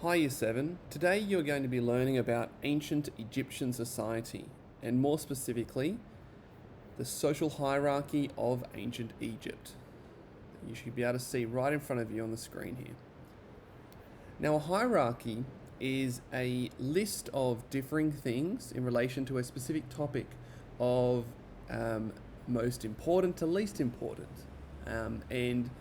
Hi Year 7. Today you're going to be learning about ancient Egyptian society, and more specifically, the social hierarchy of ancient Egypt. You should be able to see right in front of you on the screen here. Now, a hierarchy is a list of differing things in relation to a specific topic of most important to least important. And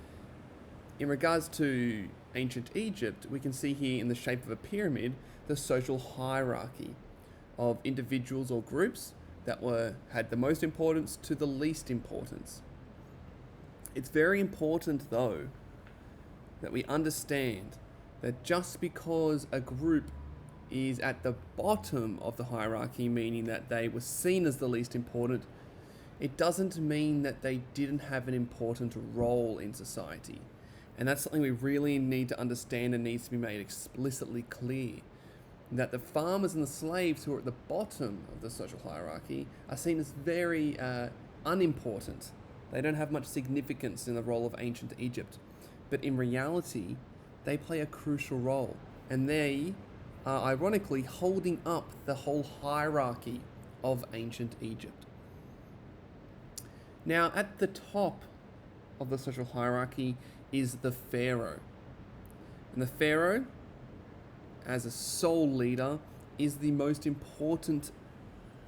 in regards to ancient Egypt, we can see here in the shape of a pyramid the social hierarchy of individuals or groups that had the most importance to the least importance. It's very important, though, that we understand that just because a group is at the bottom of the hierarchy, meaning that they were seen as the least important, it doesn't mean that they didn't have an important role in society. And that's something we really need to understand and needs to be made explicitly clear. That the farmers and the slaves who are at the bottom of the social hierarchy are seen as very unimportant. They don't have much significance in the role of ancient Egypt. But in reality, they play a crucial role. And they are ironically holding up the whole hierarchy of ancient Egypt. Now, at the top of the social hierarchy is the Pharaoh. And the Pharaoh, as a sole leader, is the most important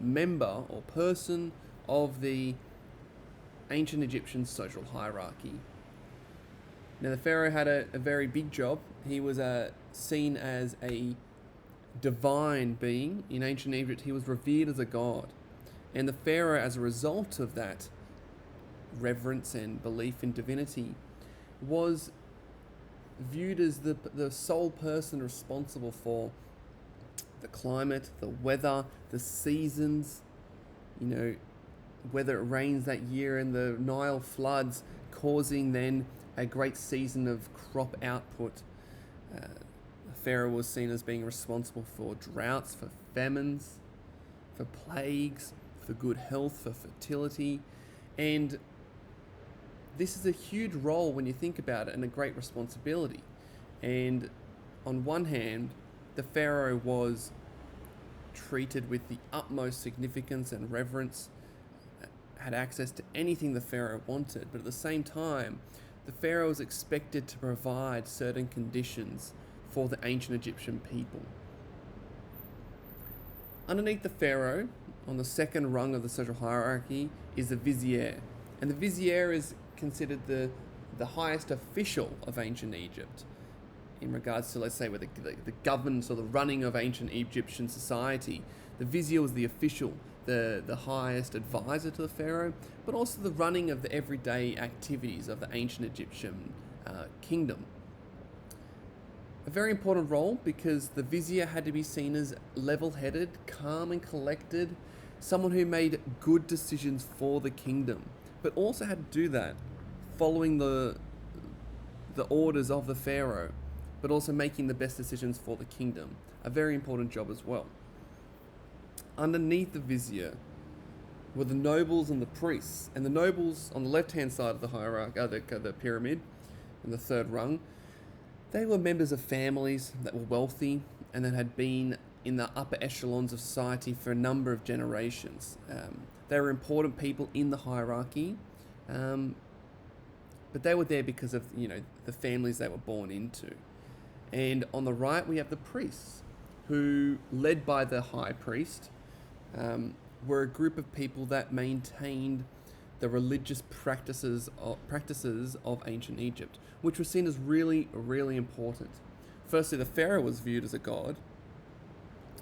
member or person of the ancient Egyptian social hierarchy. Now, the Pharaoh had a very big job. He was seen as a divine being. In ancient Egypt, he was revered as a god. And the Pharaoh, as a result of that reverence and belief in divinity, was viewed as the sole person responsible for the climate, the weather, the seasons, whether it rains that year and the Nile floods, causing then a great season of crop output. Pharaoh was seen as being responsible for droughts, for famines, for plagues, for good health, for fertility, and this is a huge role when you think about it, and a great responsibility. And on one hand, the Pharaoh was treated with the utmost significance and reverence, had access to anything the Pharaoh wanted, but at the same time, the Pharaoh was expected to provide certain conditions for the ancient Egyptian people. Underneath the Pharaoh, on the second rung of the social hierarchy, is the Vizier. And the Vizier is considered the highest official of ancient Egypt in regards to, let's say, with the governance or the running of ancient Egyptian society. The Vizier was the official, the highest advisor to the Pharaoh, but also the running of the everyday activities of the ancient Egyptian kingdom. A very important role because the Vizier had to be seen as level-headed, calm and collected, someone who made good decisions for the kingdom, but also had to do that following the orders of the Pharaoh, but also making the best decisions for the kingdom. A very important job as well. Underneath the Vizier were the nobles and the priests. And the nobles on the left-hand side of the hierarchy, the pyramid, in the third rung, they were members of families that were wealthy and that had been in the upper echelons of society for a number of generations. They were important people in the hierarchy, but they were there because of the families they were born into. And on the right we have the priests, who, led by the high priest, were a group of people that maintained the religious practices of ancient Egypt, which were seen as really, really important. Firstly, the Pharaoh was viewed as a god,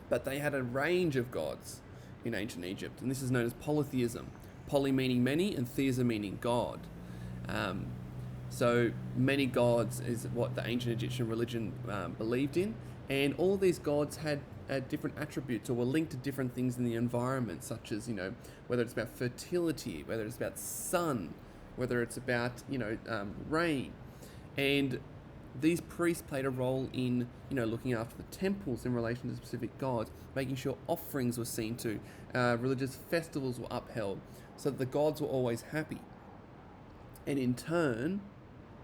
but they had a range of gods in ancient Egypt, and this is known as polytheism. Poly meaning many, and theism meaning god. So many gods is what the ancient Egyptian religion believed in, and all of these gods had different attributes or were linked to different things in the environment, such as whether it's about fertility, whether it's about sun, whether it's about rain. And these priests played a role in looking after the temples in relation to specific gods, making sure offerings were seen to, religious festivals were upheld, so that the gods were always happy. And in turn,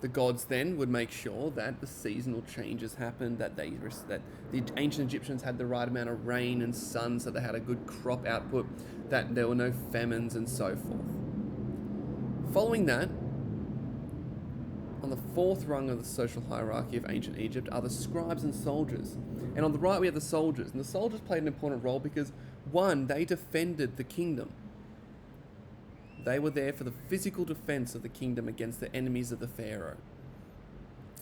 The gods then would make sure that the seasonal changes happened, that the ancient Egyptians had the right amount of rain and sun, so they had a good crop output, that there were no famines, and so forth. Following that, on the fourth rung of the social hierarchy of ancient Egypt are the scribes and soldiers. And on the right we have the soldiers. And the soldiers played an important role because, one, they defended the kingdom. They were there for the physical defense of the kingdom against the enemies of the Pharaoh.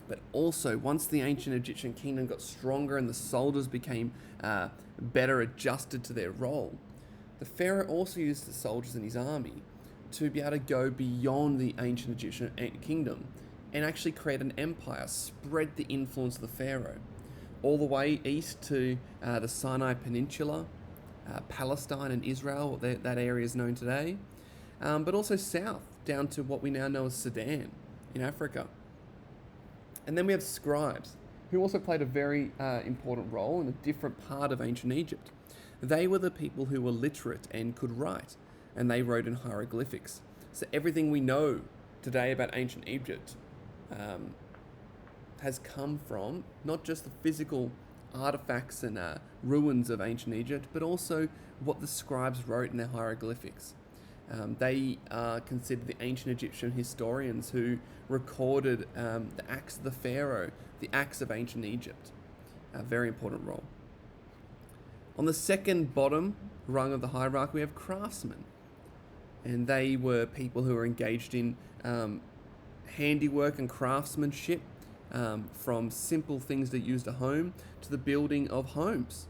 But also, once the ancient Egyptian kingdom got stronger and the soldiers became better adjusted to their role, the Pharaoh also used the soldiers in his army to be able to go beyond the ancient Egyptian kingdom and actually create an empire, spread the influence of the Pharaoh all the way east to the Sinai Peninsula, Palestine and Israel, that area is known today, but also south down to what we now know as Sudan in Africa. And then we have scribes, who also played a very important role in a different part of ancient Egypt. They were the people who were literate and could write, and they wrote in hieroglyphics. So everything we know today about ancient Egypt has come from not just the physical artifacts and ruins of ancient Egypt, but also what the scribes wrote in their hieroglyphics. They are considered the ancient Egyptian historians who recorded the acts of the Pharaoh, the acts of ancient Egypt. A very important role. On the second bottom rung of the hierarchy, we have craftsmen. And they were people who were engaged in handiwork and craftsmanship, from simple things that used at home to the building of homes,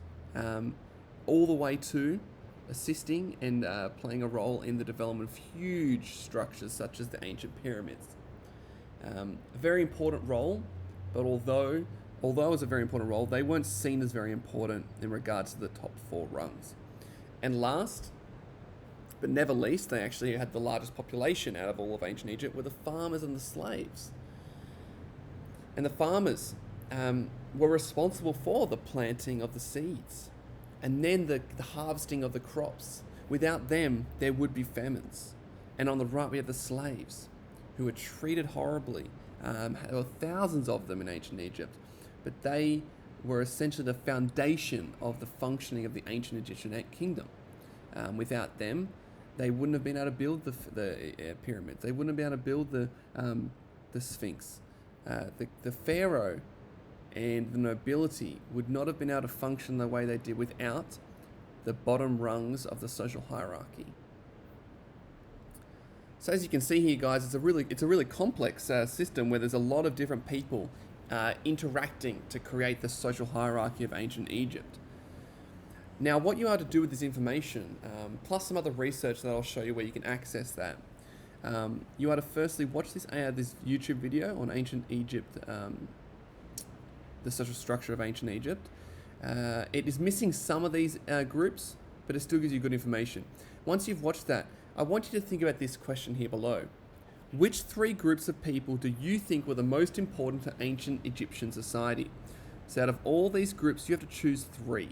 all the way to assisting and playing a role in the development of huge structures such as the ancient pyramids. A very important role, but although it was a very important role, they weren't seen as very important in regards to the top four rungs. And last, but never least, they actually had the largest population out of all of ancient Egypt, were the farmers and the slaves. And the farmers were responsible for the planting of the seeds and then the harvesting of the crops. Without them, there would be famines. And on the right, we have the slaves, who were treated horribly. There were thousands of them in ancient Egypt, but they were essentially the foundation of the functioning of the ancient Egyptian kingdom. Without them, they wouldn't have been able to build the pyramids. They wouldn't have been able to build the Sphinx. The Pharaoh and the nobility would not have been able to function the way they did without the bottom rungs of the social hierarchy. So as you can see here, guys, it's a really complex system where there's a lot of different people interacting to create the social hierarchy of ancient Egypt. Now, what you are to do with this information, plus some other research that I'll show you where you can access that, you are to firstly watch this YouTube video on ancient Egypt, the social structure of ancient Egypt. It is missing some of these groups, but it still gives you good information. Once you've watched that, I want you to think about this question here below. Which three groups of people do you think were the most important to ancient Egyptian society? So out of all these groups, you have to choose three.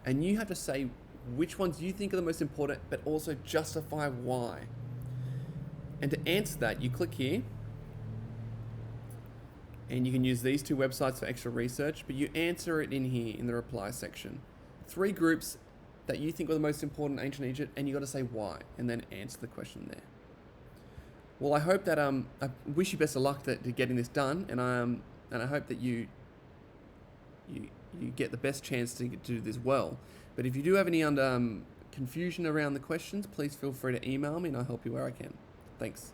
And you have to say which ones you think are the most important, but also justify why. And to answer that, you click here, and you can use these two websites for extra research, but you answer it in here in the reply section. Three groups that you think were the most important in ancient Egypt, and you got to say why, and then answer the question there. Well, I hope that I wish you best of luck to getting this done, and I hope that you get the best chance to do this well. But if you do have any confusion around the questions, please feel free to email me, and I'll help you where I can. Thanks.